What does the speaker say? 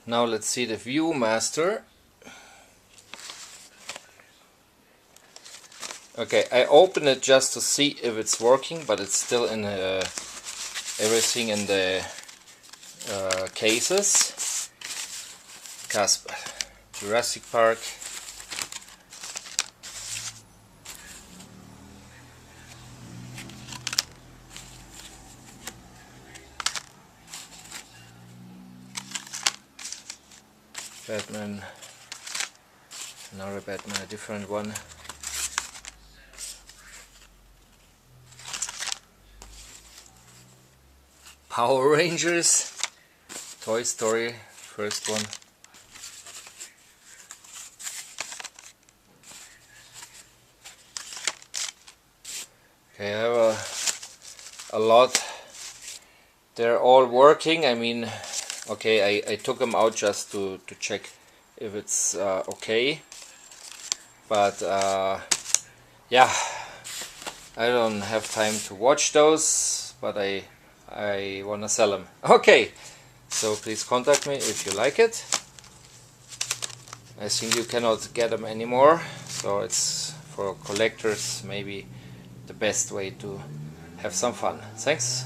Now let's see the Viewmaster. Okay, I open it just to see if it's working, but it's still in everything in the cases. Casper, Jurassic Park. Batman, another Batman, a different one. Power Rangers, Toy Story, first one. Okay, I have a lot. They're all working. I mean, okay, I took them out just to check if it's okay. But yeah, I don't have time to watch those, but I wanna sell them. Okay, so please contact me if you like it. I think you cannot get them anymore, so it's for collectors maybe the best way to have some fun. Thanks.